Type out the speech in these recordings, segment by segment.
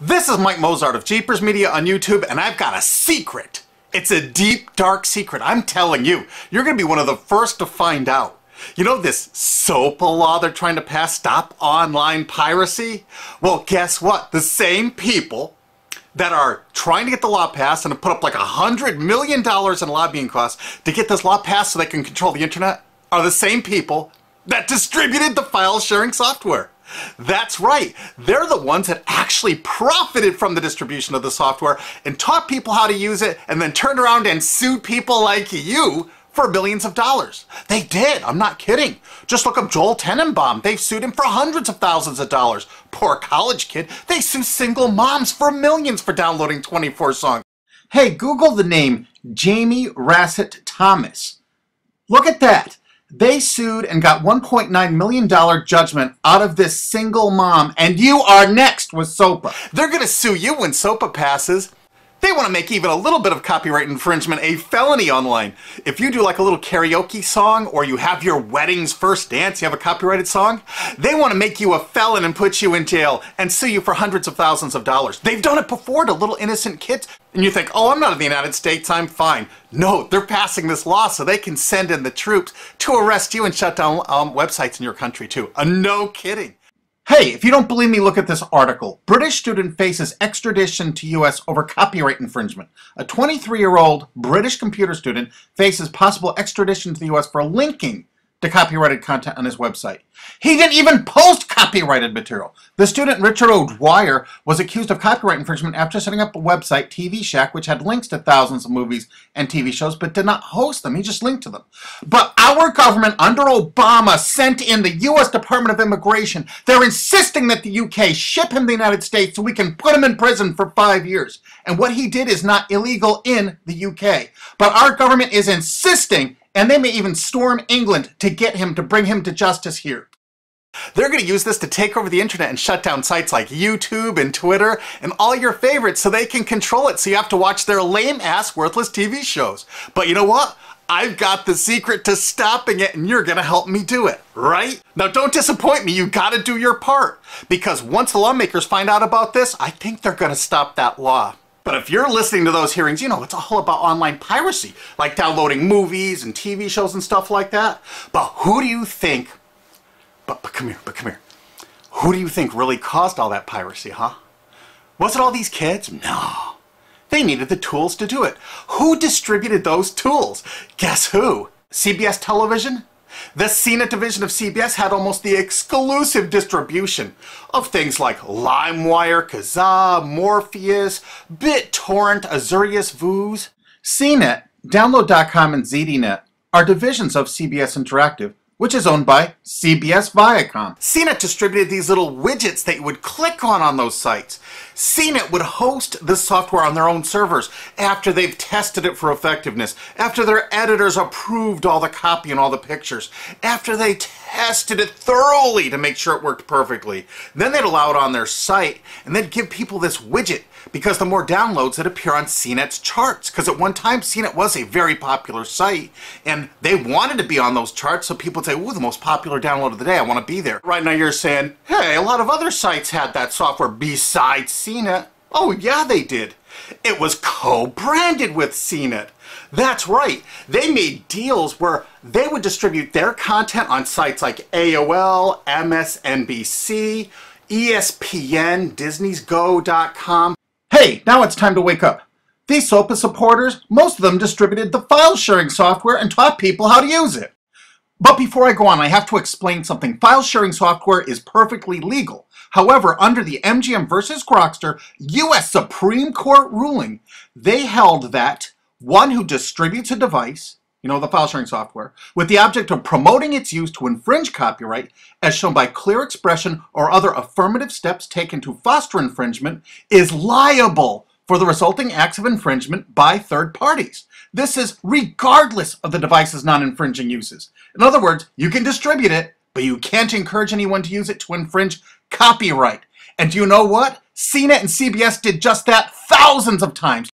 This is Mike Mozart of Jeepers Media on YouTube, and I've got a secret. It's a deep, dark secret. I'm telling you, you're going to be one of the first to find out. You know this SOPA law they're trying to pass, Stop Online Piracy? Well, guess what? The same people that are trying to get the law passed and have put up like $100 million in lobbying costs to get this law passed so they can control the internet are the same people that distributed the file sharing software. That's right. They're the ones that actually profited from the distribution of the software and taught people how to use it and then turned around and sued people like you for billions of dollars. They did. I'm not kidding. Just look up Joel Tenenbaum. They've sued him for hundreds of thousands of dollars. Poor college kid. They sue single moms for millions for downloading 24 songs. Hey, Google the name Jamie Rassett Thomas. Look at that. They sued and got $1.9 million judgment out of this single mom, and you are next with SOPA. They're going to sue you when SOPA passes. They want to make even a little bit of copyright infringement a felony online. If you do like a little karaoke song, or you have your wedding's first dance, you have a copyrighted song, they want to make you a felon and put you in jail and sue you for hundreds of thousands of dollars. They've done it before to little innocent kids. And you think, oh, I'm not in the United States, I'm fine. No, they're passing this law so they can send in the troops to arrest you and shut down websites in your country too. No kidding. Hey, if you don't believe me, look at this article. British student faces extradition to U.S. over copyright infringement. A 23-year-old British computer student faces possible extradition to the U.S. for linking to copyrighted content on his website. He didn't even post copyrighted material. The student, Richard O'Dwyer, was accused of copyright infringement after setting up a website, TV Shack, which had links to thousands of movies and TV shows, but did not host them. He just linked to them. But our government, under Obama, sent in the U.S. Department of Immigration. They're insisting that the U.K. ship him to the United States so we can put him in prison for 5 years. And what he did is not illegal in the U.K. But our government is insisting, and they may even storm England to get him, to bring him to justice here. They're going to use this to take over the internet and shut down sites like YouTube and Twitter and all your favorites so they can control it, so you have to watch their lame-ass, worthless TV shows. But you know what? I've got the secret to stopping it, and you're going to help me do it, right? Now, don't disappoint me. You got to do your part. Because once the lawmakers find out about this, I think they're going to stop that law. But if you're listening to those hearings, you know, it's all about online piracy, like downloading movies and TV shows and stuff like that. But who do you think, but come here, who do you think really caused all that piracy, huh? Was it all these kids? No. They needed the tools to do it. Who distributed those tools? Guess who? CBS Television? The CNET division of CBS had almost the exclusive distribution of things like LimeWire, Kazaa, Morpheus, BitTorrent, Azurius, Vooz. CNET, Download.com, and ZDNet are divisions of CBS Interactive, which is owned by CBS Viacom. CNET distributed these little widgets that you would click on those sites. CNET would host the software on their own servers after they've tested it for effectiveness, after their editors approved all the copy and all the pictures, after they tested it thoroughly to make sure it worked perfectly. Then they'd allow it on their site, and they'd give people this widget, because the more downloads that appear on CNET's charts. Because at one time, CNET was a very popular site, and they wanted to be on those charts, so people would say, ooh, the most popular download of the day, I want to be there. Right now you're saying, hey, a lot of other sites had that software besides CNET. Oh, yeah, they did. It was co-branded with CNET. That's right. They made deals where they would distribute their content on sites like AOL, MSNBC, ESPN, Disney'sGo.com. Hey, now it's time to wake up. These SOPA supporters, most of them distributed the file sharing software and taught people how to use it. But before I go on, I have to explain something. File sharing software is perfectly legal. However, under the MGM versus Grokster U.S. Supreme Court ruling, they held that one who distributes a device, you know, the file sharing software, with the object of promoting its use to infringe copyright, as shown by clear expression or other affirmative steps taken to foster infringement, is liable for the resulting acts of infringement by third parties. This is regardless of the device's non-infringing uses. In other words, you can distribute it, but you can't encourage anyone to use it to infringe copyright. And do you know what? CNET and CBS did just that thousands of times.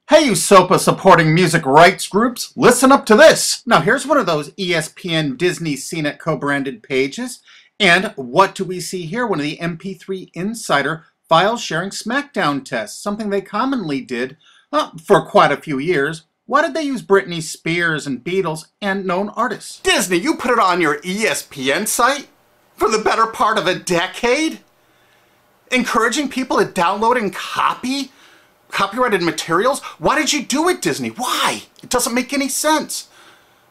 Hey, you SOPA supporting music rights groups, listen up to this. Now here's one of those ESPN, Disney, CNET co-branded pages. And what do we see here? One of the mp3 Insider file sharing smackdown tests, something they commonly did for quite a few years. Why did they use Britney Spears and Beatles and known artists? Disney, you put it on your ESPN site for the better part of a decade? Encouraging people to download and copy copyrighted materials? Why did you do it, Disney? Why? It doesn't make any sense.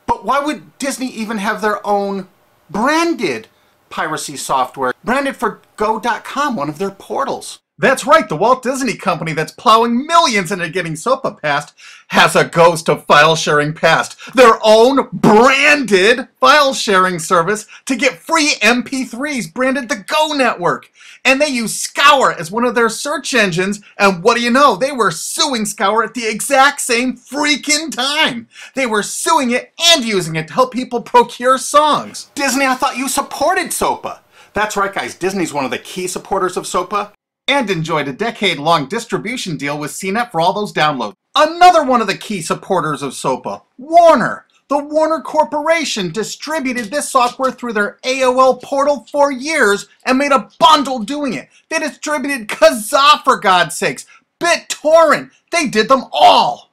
But why would Disney even have their own branded piracy software, branded for Go.com, one of their portals? That's right, the Walt Disney Company that's plowing millions into getting SOPA passed has a ghost of file sharing past. Their own branded file sharing service to get free MP3s branded the Go Network. And they use Scour as one of their search engines, and what do you know? They were suing Scour at the exact same freaking time. They were suing it and using it to help people procure songs. Disney, I thought you supported SOPA. That's right, guys, Disney's one of the key supporters of SOPA. And enjoyed a decade-long distribution deal with CNET for all those downloads. Another one of the key supporters of SOPA, Warner. The Warner Corporation distributed this software through their AOL portal for years and made a bundle doing it. They distributed Kazaa, for God's sakes, BitTorrent. They did them all.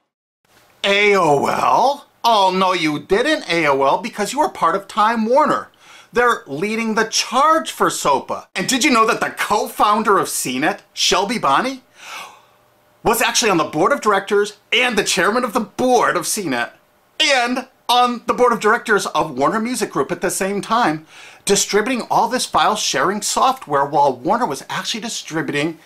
AOL? Oh, no, you didn't, AOL, because you were part of Time Warner. They're leading the charge for SOPA. And did you know that the co-founder of CNET, Shelby Bonney, was actually on the board of directors and the chairman of the board of CNET and on the board of directors of Warner Music Group at the same time, distributing all this file sharing software while Warner was actually distributing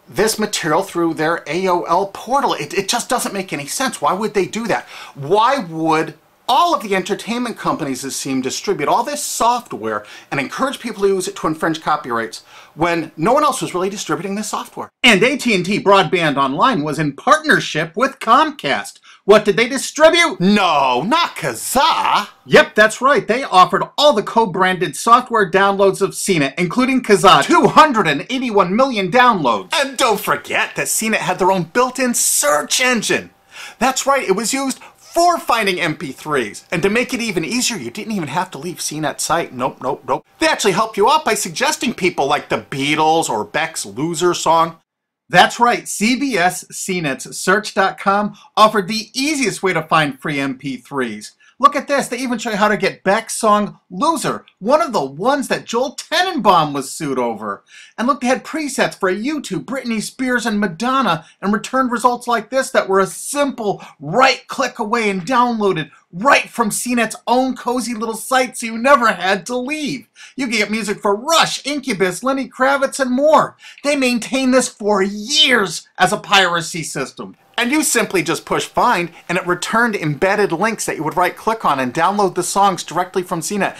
this material through their AOL portal. It just doesn't make any sense. Why would they do that? Why would all of the entertainment companies, it seemed, distribute all this software and encourage people to use it to infringe copyrights when no one else was really distributing this software? And AT&T Broadband Online was in partnership with Comcast. What did they distribute? No, not Kazaa. Yep, that's right. They offered all the co-branded software downloads of CNET, including Kazaa, 281 million downloads. And don't forget that CNET had their own built-in search engine. That's right, it was used for finding MP3s. And to make it even easier, you didn't even have to leave CNET's site. Nope. They actually help you out by suggesting people like the Beatles or Beck's Loser song. That's right, CBS CNET's Search.com offered the easiest way to find free MP3s. Look at this, they even show you how to get Beck's song Loser, one of the ones that Joel Tenenbaum was sued over. And look, they had presets for YouTube, Britney Spears, and Madonna, and returned results like this that were a simple right-click away and downloaded right from CNET's own cozy little site, so you never had to leave. You can get music for Rush, Incubus, Lenny Kravitz, and more. They maintained this for years as a piracy system. And you simply just push find, and it returned embedded links that you would right-click on and download the songs directly from CNET.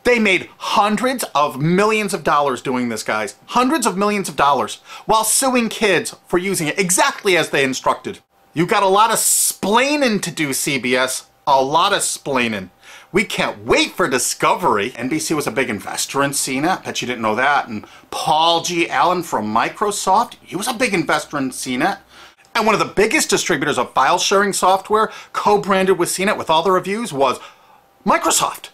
They made hundreds of millions of dollars doing this, guys. Hundreds of millions of dollars, while suing kids for using it exactly as they instructed. You got a lot of splaining to do, CBS. A lot of splaining. We can't wait for Discovery. NBC was a big investor in CNET. Bet you didn't know that. And Paul G. Allen from Microsoft, he was a big investor in CNET. And one of the biggest distributors of file sharing software co-branded with CNET with all the reviews was Microsoft,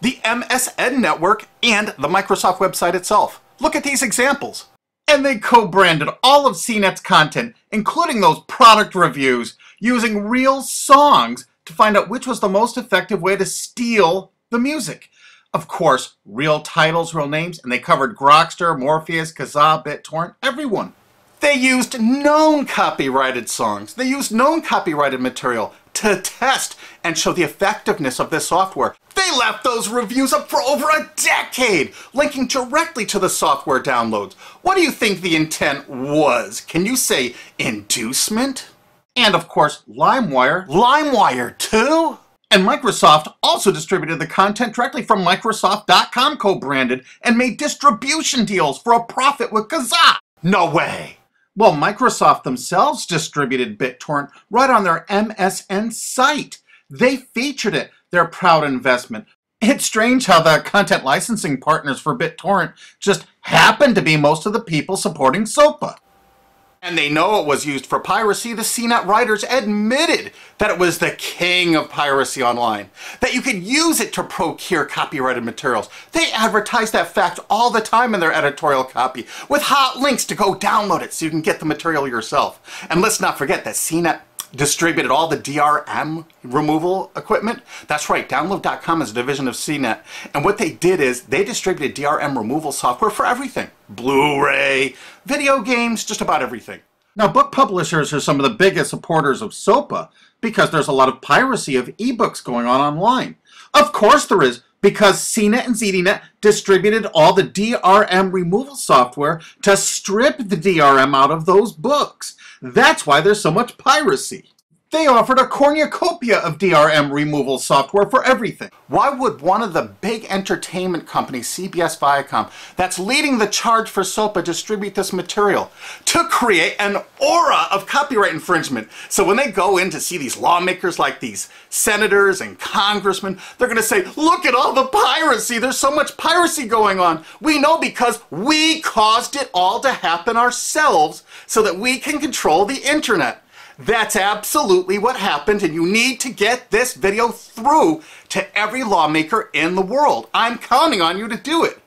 the MSN network, and the Microsoft website itself. Look at these examples. And they co-branded all of CNET's content, including those product reviews, using real songs to find out which was the most effective way to steal the music. Of course, real titles, real names, and they covered Grokster, Morpheus, Kazaa, BitTorrent, everyone. They used known copyrighted songs. They used known copyrighted material to test and show the effectiveness of this software. They left those reviews up for over a decade, linking directly to the software downloads. What do you think the intent was? Can you say inducement? And of course, LimeWire. LimeWire too? And Microsoft also distributed the content directly from Microsoft.com co-branded and made distribution deals for a profit with Kazaa. No way. Well, Microsoft themselves distributed BitTorrent right on their MSN site. They featured it, their proud investment. It's strange how the content licensing partners for BitTorrent just happen to be most of the people supporting SOPA. And they know it was used for piracy. The CNET writers admitted that it was the king of piracy online, that you could use it to procure copyrighted materials. They advertise that fact all the time in their editorial copy with hot links to go download it so you can get the material yourself. And let's not forget that CNET distributed all the DRM removal equipment. That's right, Download.com is a division of CNET. And what they did is they distributed DRM removal software for everything. Blu-ray, video games, just about everything. Now, book publishers are some of the biggest supporters of SOPA because there's a lot of piracy of ebooks going on online. Of course there is, because CNET and ZDNet distributed all the DRM removal software to strip the DRM out of those books. That's why there's so much piracy. They offered a cornucopia of DRM removal software for everything. Why would one of the big entertainment companies, CBS Viacom, that's leading the charge for SOPA, distribute this material? To create an aura of copyright infringement. So when they go in to see these lawmakers like these senators and congressmen, they're going to say, look at all the piracy. There's so much piracy going on. We know because we caused it all to happen ourselves so that we can control the internet. That's absolutely what happened, and you need to get this video through to every lawmaker in the world. I'm counting on you to do it.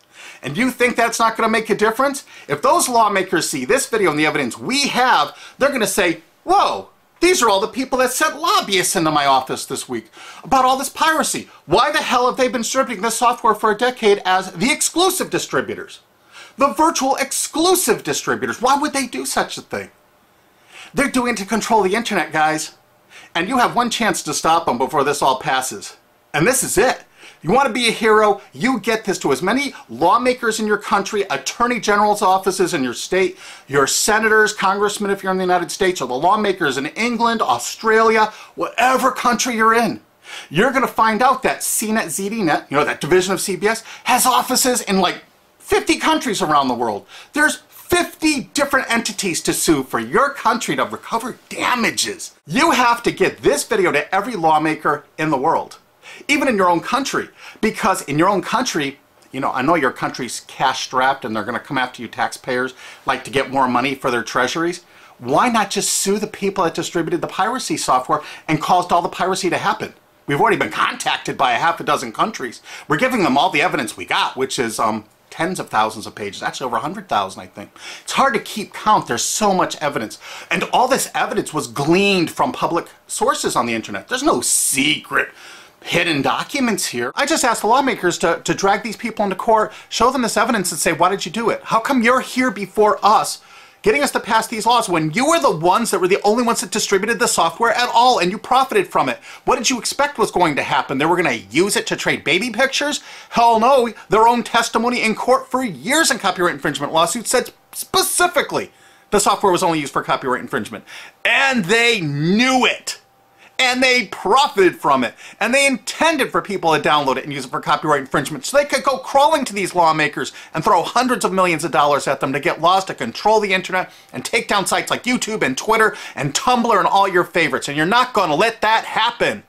And you think that's not going to make a difference? If those lawmakers see this video and the evidence we have, they're going to say, whoa, these are all the people that sent lobbyists into my office this week about all this piracy. Why the hell have they been distributing this software for a decade as the exclusive distributors? The virtual exclusive distributors. Why would they do such a thing? They're doing it to control the internet, guys. And you have one chance to stop them before this all passes. And this is it. You want to be a hero, you get this to as many lawmakers in your country, attorney general's offices in your state, your senators, congressmen if you're in the United States, or the lawmakers in England, Australia, whatever country you're in. You're going to find out that CNET, ZDNet, you know, that division of CBS, has offices in like 50 countries around the world. There's 50 different entities to sue for your country to recover damages. You have to get this video to every lawmaker in the world, even in your own country, because in your own country, you know, I know your country's cash strapped and they're going to come after you taxpayers like to get more money for their treasuries. Why not just sue the people that distributed the piracy software and caused all the piracy to happen? We've already been contacted by a half a dozen countries. We're giving them all the evidence we got, which is tens of thousands of pages, actually over 100,000, I think. It's hard to keep count. There's so much evidence. And all this evidence was gleaned from public sources on the internet. There's no secret hidden documents here. I just asked the lawmakers to drag these people into court, show them this evidence and say, why did you do it? How come you're here before us getting us to pass these laws when you were the ones that were the only ones that distributed the software at all and you profited from it? What did you expect was going to happen? They were going to use it to trade baby pictures? Hell no. Their own testimony in court for years in copyright infringement lawsuits said specifically the software was only used for copyright infringement. And they knew it. And they profited from it. And they intended for people to download it and use it for copyright infringement so they could go crawling to these lawmakers and throw hundreds of millions of dollars at them to get laws to control the internet and take down sites like YouTube and Twitter and Tumblr and all your favorites. And you're not going to let that happen.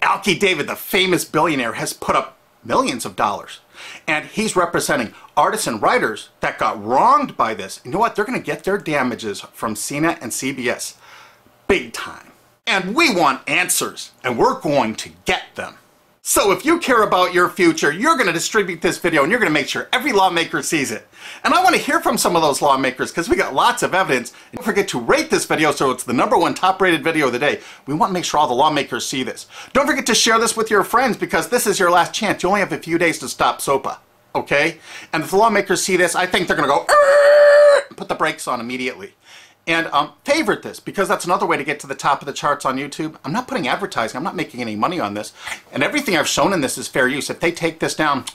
Alki David, the famous billionaire, has put up millions of dollars. And he's representing artists and writers that got wronged by this. You know what? They're going to get their damages from CNET and CBS. Big time. And we want answers, and we're going to get them. So if you care about your future, you're going to distribute this video and you're going to make sure every lawmaker sees it. And I want to hear from some of those lawmakers because we got lots of evidence. And don't forget to rate this video so it's the #1 top rated video of the day. We want to make sure all the lawmakers see this. Don't forget to share this with your friends because this is your last chance. You only have a few days to stop SOPA, okay? And if the lawmakers see this, I think they're going to go, put the brakes on immediately. And favorite this, because that's another way to get to the top of the charts on YouTube. I'm not putting advertising. I'm not making any money on this. And everything I've shown in this is fair use. If they take this down,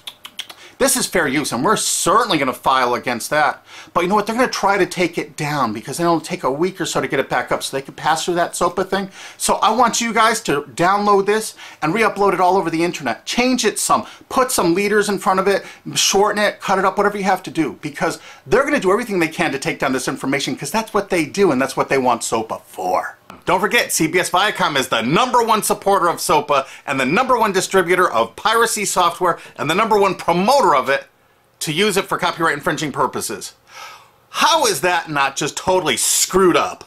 this is fair use, and we're certainly going to file against that. But you know what? They're going to try to take it down because it'll take a week or so to get it back up so they can pass through that SOPA thing. So I want you guys to download this and re-upload it all over the internet. Change it some. Put some leaders in front of it. Shorten it. Cut it up. Whatever you have to do. Because they're going to do everything they can to take down this information because that's what they do and that's what they want SOPA for. Don't forget, CBS Viacom is the #1 supporter of SOPA and the #1 distributor of piracy software and the #1 promoter of it to use it for copyright infringing purposes. How is that not just totally screwed up?